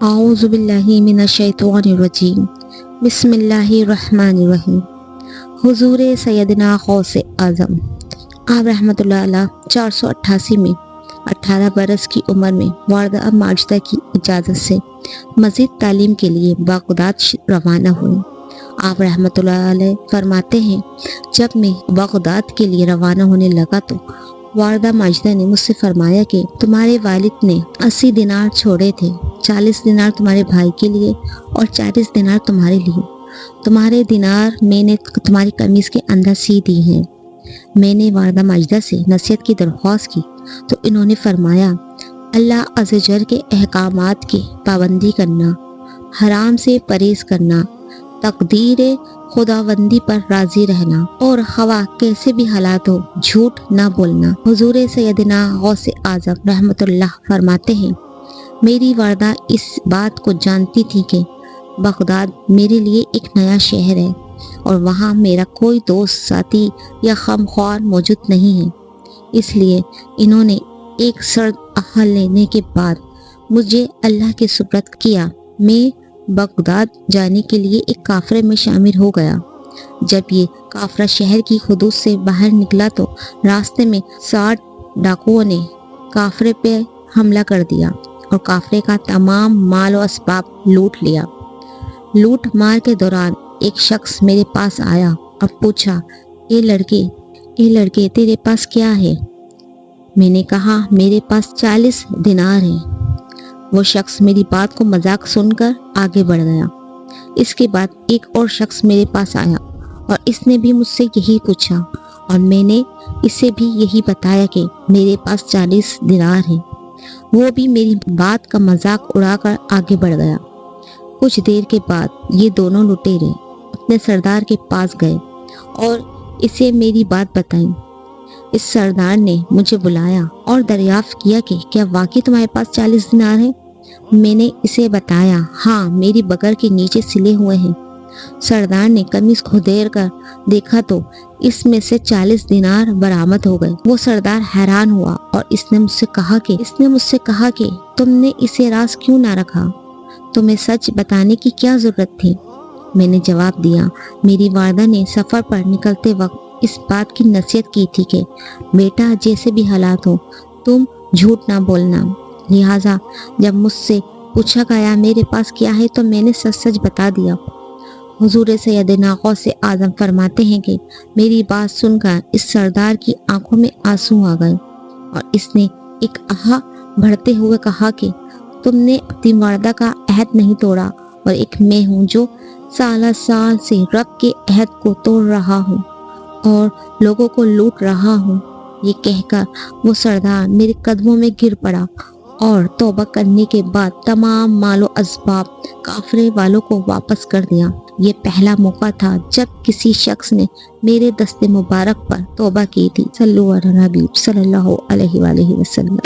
اعوذ باللہ من الشیطان الرجیم بسم اللہ الرحمن الرحیم۔ حضور سیدنا غوث اعظم آپ رحمۃ اللہ علیہ 488 میں 18 برس کی عمر میں والدہ ماجدہ کی اجازت سے مزید تعلیم کے لیے بغداد روانہ ہوئے۔ آپ رحمۃ اللہ علیہ فرماتے ہیں، جب میں بغداد کے لیے روانہ ہونے لگا تو والدہ ماجدہ نے مجھ سے فرمایا کہ تمہارے والد نے 80 دینار چھوڑے تھے، 40 دینار تمہارے بھائی کے لیے اور 40 دینار تمہارے لیے۔ تمہارے دینار میں نے تمہاری قمیص کے اندر سی دی ہیں۔ میں نے والدہ ماجدہ سے نصیحت کی درخواست کی تو انہوں نے فرمایا، اللہ عز و جل کے احکامات کی پابندی کرنا، حرام سے پرہیز کرنا، تقدیر خداوندی پر راضی رہنا اور خواہ کیسے بھی حالات ہو جھوٹ نہ بولنا۔ حضور سیدنا غوث اعظم رحمۃ اللہ فرماتے ہیں، میری والدہ اس بات کو جانتی تھی کہ بغداد میرے لیے ایک نیا شہر ہے اور وہاں میرا کوئی دوست ساتھی یا غمخوار موجود نہیں ہے، اس لیے انہوں نے ایک سرد عہد لینے کے بعد مجھے اللہ کے سپرد کیا۔ میں بغداد جانے کے لیے ایک قافلے میں شامل ہو گیا۔ جب یہ قافلہ شہر کی حدود سے باہر نکلا تو راستے میں 60 ڈاکوؤں نے قافلے پہ حملہ کر دیا اور قافلے کا تمام مال و اسباب لوٹ لیا۔ لوٹ مار کے دوران ایک شخص میرے پاس آیا اور پوچھا، اے لڑکے تیرے پاس کیا ہے؟ میں نے کہا، میرے پاس 40 دینار ہیں۔ وہ شخص میری بات کو مذاق سن کر آگے بڑھ گیا۔ اس کے بعد ایک اور شخص میرے پاس آیا اور اس نے بھی مجھ سے یہی پوچھا اور میں نے اسے بھی یہی بتایا کہ میرے پاس 40 دینار ہیں۔ وہ بھی میری بات کا مذاق اڑا کر آگے بڑھ گیا۔ کچھ دیر کے بعد یہ دونوں لٹیرے اپنے سردار کے پاس گئے اور اسے میری بات بتائی۔ اس سردار نے مجھے بلایا اور دریافت کیا کہ کیا واقعی تمہارے پاس 40 دینار ہیں؟ میں نے اسے بتایا، ہاں، میری بغل کے نیچے سلے ہوئے ہیں۔ سردار نے قمیص کھودیر کر دیکھا تو اس میں سے 40 دینار برآمد ہو گئے۔ وہ سردار حیران ہوا اور اس نے مجھ سے کہا کہ تم نے اسے راز کیوں نہ رکھا؟ تمہیں سچ بتانے کی کیا ضرورت تھی؟ میں نے جواب دیا، میری والدہ نے سفر پر نکلتے وقت اس بات کی نصیحت کی تھی کہ بیٹا، جیسے بھی حالات ہوں تم جھوٹ نہ بولنا۔ لہٰذا جب مجھ سے پوچھا گیا میرے پاس کیا ہے تو میں نے سچ بتا دیا۔ حضور سیدنا غوث اعظم فرماتے ہیں کہ میری بات سن کر اس سردار کی آنکھوں میں آنسو آ گئے اور اس نے ایک آہ بھرتے ہوئے کہا کہ تم نے اپنی والدہ کا عہد نہیں توڑا اور ایک میں ہوں جو سال سے رب کے عہد کو توڑ رہا ہوں اور لوگوں کو لوٹ رہا ہوں۔ یہ کہہ کر وہ سردار میرے قدموں میں گر پڑا اور توبہ کرنے کے بعد تمام مال و اسباب قافلے والوں کو واپس کر دیا۔ یہ پہلا موقع تھا جب کسی شخص نے میرے دست مبارک پر توبہ کی تھی۔ صلو علی نبی صلی اللہ علیہ وآلہ وسلم۔